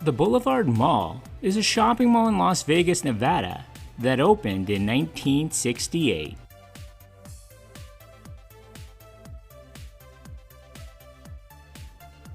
The Boulevard Mall is a shopping mall in Las Vegas, Nevada that opened in 1968.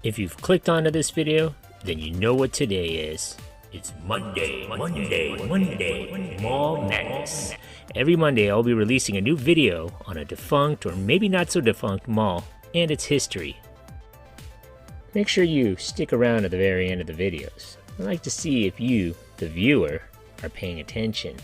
If you've clicked onto this video, then you know what today is. It's Monday, Mall Madness. Every Monday I'll be releasing a new video on a defunct or maybe not so defunct mall and its history. Make sure you stick around at the very end of the videos. I'd like to see if you, the viewer, are paying attention.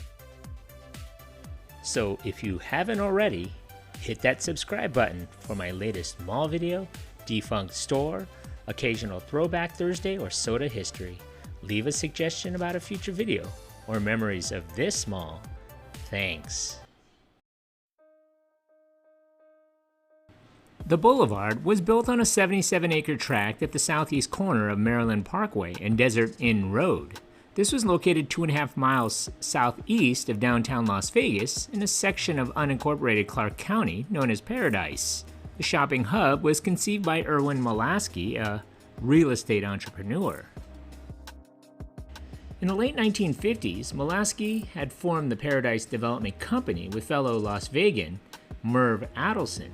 So if you haven't already, hit that subscribe button for my latest mall video, defunct store, occasional throwback Thursday, or soda history. Leave a suggestion about a future video or memories of this mall. Thanks. The Boulevard was built on a 77-acre tract at the southeast corner of Maryland Parkway and Desert Inn Road. This was located 2.5 miles southeast of downtown Las Vegas in a section of unincorporated Clark County known as Paradise. The shopping hub was conceived by Erwin Molaski, a real estate entrepreneur. In the late 1950s, Molaski had formed the Paradise Development Company with fellow Las Vegan Merv Adelson.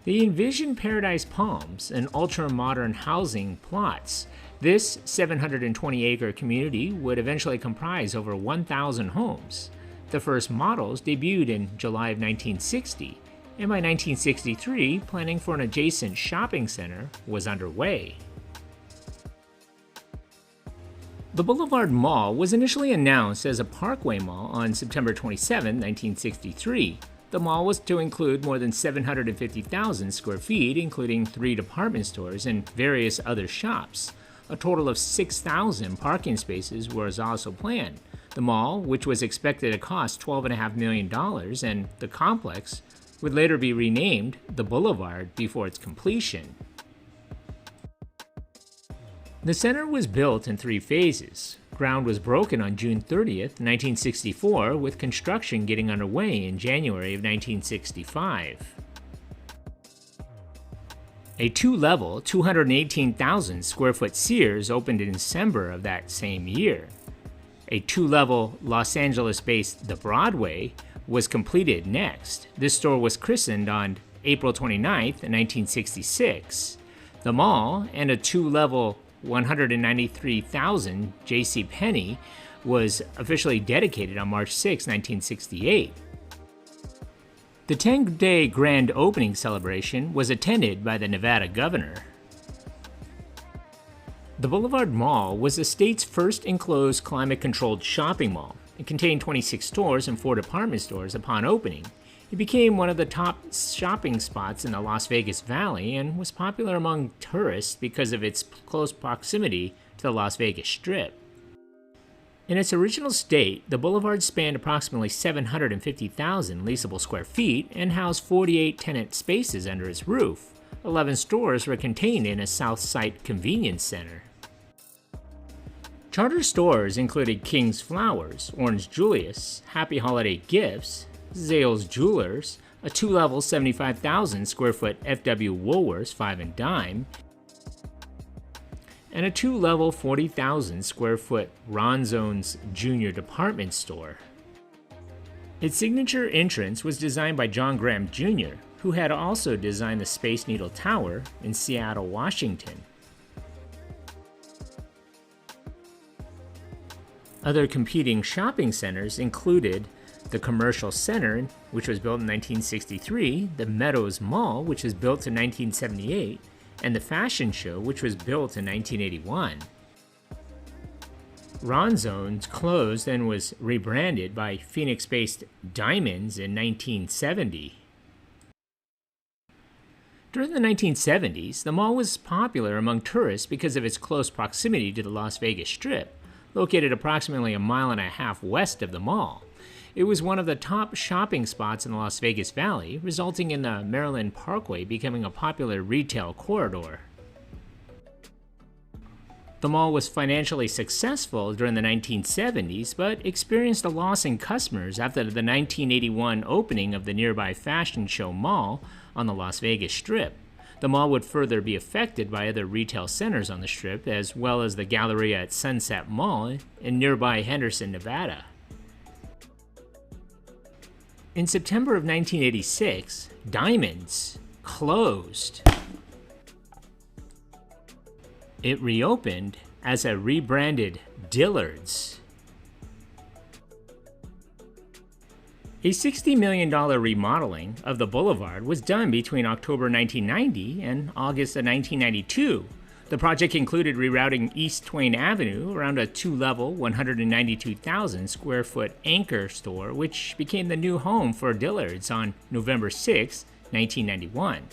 They envisioned Paradise Palms, an ultra-modern housing plots. This 720-acre community would eventually comprise over 1,000 homes. The first models debuted in July of 1960, and by 1963, planning for an adjacent shopping center was underway. The Boulevard Mall was initially announced as a Parkway Mall on September 27, 1963. The mall was to include more than 750,000 square feet, including 3 department stores and various other shops. A total of 6,000 parking spaces was also planned. The mall, which was expected to cost $12.5 million, and the complex would later be renamed the Boulevard before its completion. The center was built in 3 phases. Ground was broken on June 30th, 1964, with construction getting underway in January of 1965. A 2-level, 218,000 square foot Sears opened in December of that same year. A 2-level Los Angeles-based The Broadway was completed next. This store was christened on April 29th, 1966. The mall and a 2-level 193,000 JCPenney was officially dedicated on March 6, 1968. The 10-day grand opening celebration was attended by the Nevada governor. The Boulevard Mall was the state's first enclosed climate-controlled shopping mall. It contained 26 stores and 4 department stores upon opening. It became one of the top shopping spots in the Las Vegas Valley and was popular among tourists because of its close proximity to the Las Vegas Strip. In its original state, the Boulevard spanned approximately 750,000 leasable square feet and housed 48 tenant spaces under its roof. 11 stores were contained in a South Site convenience center. Charter stores included King's Flowers, Orange Julius, Happy Holiday Gifts, Zales Jewelers, a 2-level 75,000 square foot F.W. Woolworths 5 and Dime, and a 2-level 40,000 square foot Ronzone's Junior Department Store. Its signature entrance was designed by John Graham Jr., who had also designed the Space Needle Tower in Seattle, Washington. Other competing shopping centers included the Commercial Center, which was built in 1963, the Meadows Mall, which was built in 1978, and the Fashion Show, which was built in 1981. Ronzone's closed and was rebranded by Phoenix-based Diamonds in 1970. During the 1970s, the mall was popular among tourists because of its close proximity to the Las Vegas Strip, located approximately 1.5 miles west of the mall. It was one of the top shopping spots in the Las Vegas Valley, resulting in the Maryland Parkway becoming a popular retail corridor. The mall was financially successful during the 1970s, but experienced a loss in customers after the 1981 opening of the nearby Fashion Show Mall on the Las Vegas Strip. The mall would further be affected by other retail centers on the Strip, as well as the Galleria at Sunset Mall in nearby Henderson, Nevada. In September of 1986, Diamonds closed. It reopened as a rebranded Dillard's. A $60 million remodeling of the Boulevard was done between October 1990 and August of 1992. The project included rerouting East Twain Avenue around a two-level, 192,000 square foot anchor store, which became the new home for Dillard's on November 6, 1991.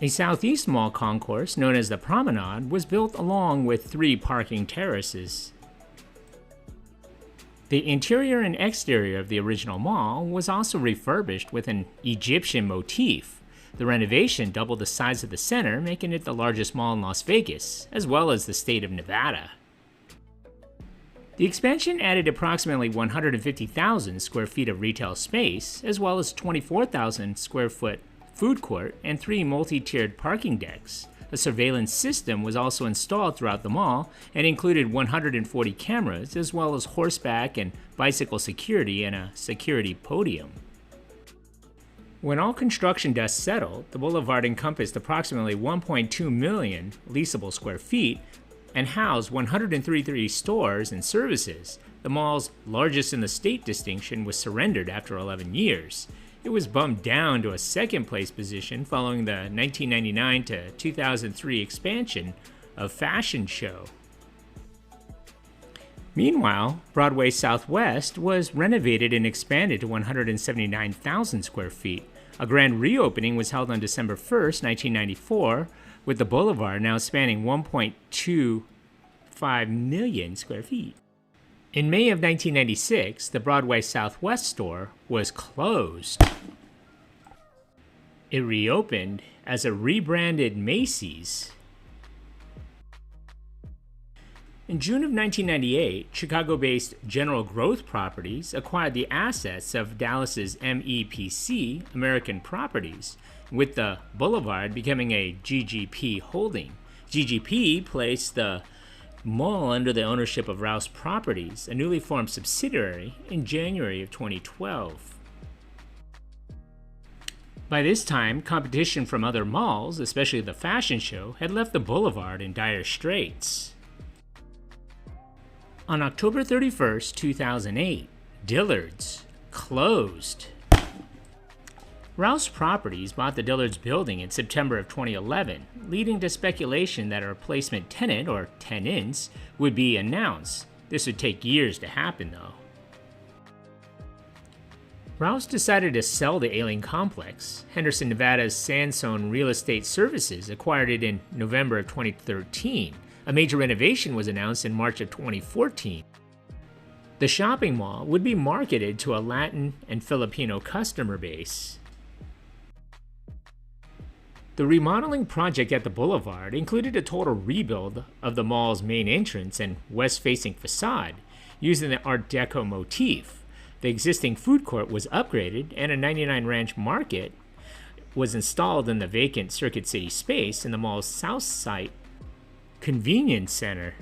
A southeast mall concourse known as the Promenade was built along with 3 parking terraces. The interior and exterior of the original mall was also refurbished with an Egyptian motif. The renovation doubled the size of the center, making it the largest mall in Las Vegas, as well as the state of Nevada. The expansion added approximately 150,000 square feet of retail space, as well as 24,000 square foot food court and 3 multi-tiered parking decks. A surveillance system was also installed throughout the mall and included 140 cameras, as well as horseback and bicycle security and a security podium. When all construction dust settled, the boulevard encompassed approximately 1.2 million leasable square feet and housed 133 stores and services. The mall's largest in the state distinction was surrendered after 11 years. It was bumped down to a second-place position following the 1999 to 2003 expansion of Fashion Show. Meanwhile, Broadway Southwest was renovated and expanded to 179,000 square feet. A grand reopening was held on December 1, 1994, with the boulevard now spanning 1.25 million square feet. In May of 1996, the Broadway Southwest store was closed. It reopened as a rebranded Macy's. In June of 1998, Chicago-based General Growth Properties acquired the assets of Dallas's MEPC, American Properties, with the Boulevard becoming a GGP holding. GGP placed the mall under the ownership of Rouse Properties, a newly formed subsidiary, in January of 2012. By this time, competition from other malls, especially the Fashion Show, had left the Boulevard in dire straits. On October 31, 2008, Dillard's closed. Rouse Properties bought the Dillard's building in September of 2011, leading to speculation that a replacement tenant, or tenants, would be announced. This would take years to happen, though. Rouse decided to sell the ailing complex. Henderson, Nevada's Sandstone Real Estate Services acquired it in November of 2013. A major renovation was announced in March of 2014. The shopping mall would be marketed to a Latin and Filipino customer base. The remodeling project at the Boulevard included a total rebuild of the mall's main entrance and west-facing facade, using the Art Deco motif. The existing food court was upgraded, and a 99 Ranch Market was installed in the vacant Circuit City space in the mall's south side convenience center.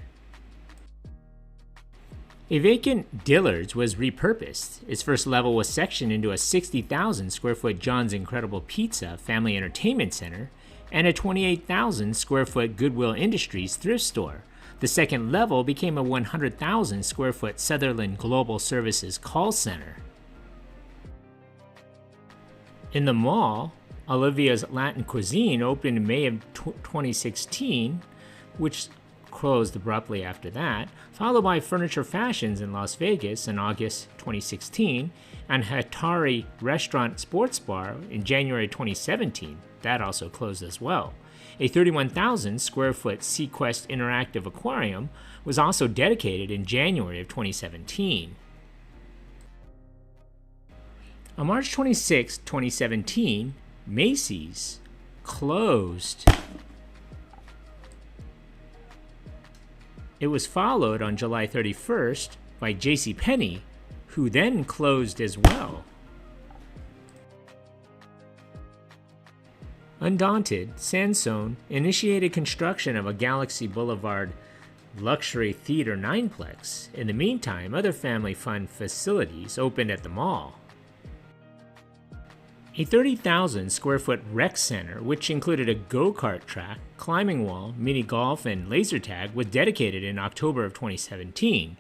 A vacant Dillard's was repurposed. Its first level was sectioned into a 60,000 square foot John's Incredible Pizza family entertainment center and a 28,000 square foot Goodwill Industries thrift store. The second level became a 100,000 square foot Sutherland Global Services call center. In the mall, Olivia's Latin Cuisine opened in May of 2016, which closed abruptly after that, followed by Furniture Fashions in Las Vegas in August 2016, and Hatari Restaurant Sports Bar in January 2017. That also closed as well. A 31,000 square foot Sequest Interactive Aquarium was also dedicated in January of 2017. On March 26, 2017, Macy's closed. It was followed on July 31st by JCPenney, who then closed as well. Undaunted, Sansone initiated construction of a Galaxy Boulevard luxury theater nineplex. In the meantime, other family fun facilities opened at the mall. A 30,000 square foot rec center, which included a go-kart track, climbing wall, mini golf, and laser tag, was dedicated in October of 2017.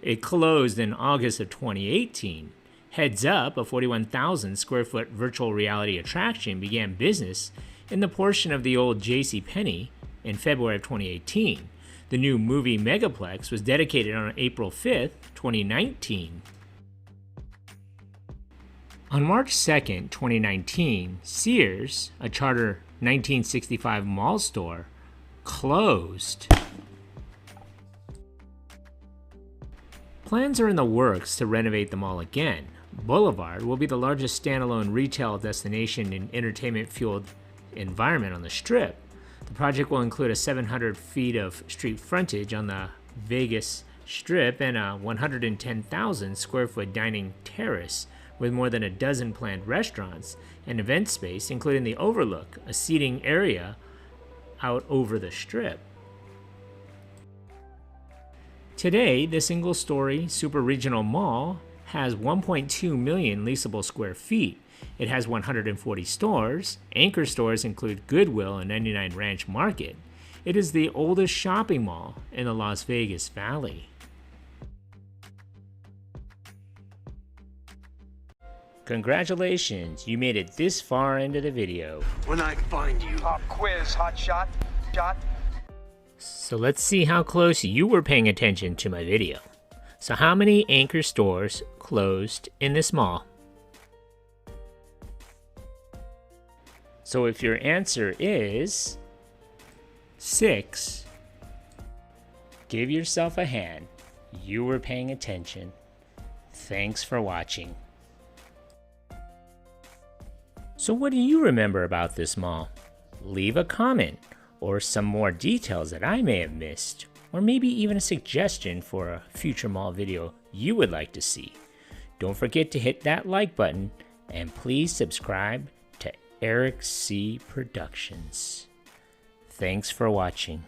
It closed in August of 2018. Heads Up, a 41,000 square foot virtual reality attraction, began business in the portion of the old JCPenney in February of 2018. The new movie Megaplex was dedicated on April 5th, 2019. On March 2nd, 2019, Sears, a charter 1965 mall store, closed. Plans are in the works to renovate the mall again. Boulevard will be the largest standalone retail destination and entertainment-fueled environment on the Strip. The project will include a 700 feet of street frontage on the Vegas Strip and a 110,000 square foot dining terrace with more than a dozen planned restaurants and event space, including the Overlook, a seating area out over the Strip. Today, the single-story super-regional mall has 1.2 million leasable square feet. It has 140 stores. Anchor stores include Goodwill and 99 Ranch Market. It is the oldest shopping mall in the Las Vegas Valley. Congratulations, you made it this far into the video. When I find you. Pop quiz, hot shot. So let's see how close you were paying attention to my video. So how many anchor stores closed in this mall? So if your answer is 6, give yourself a hand. You were paying attention. Thanks for watching. So what do you remember about this mall? Leave a comment or some more details that I may have missed, or maybe even a suggestion for a future mall video you would like to see. Don't forget to hit that like button and please subscribe to Eric C. Productions. Thanks for watching.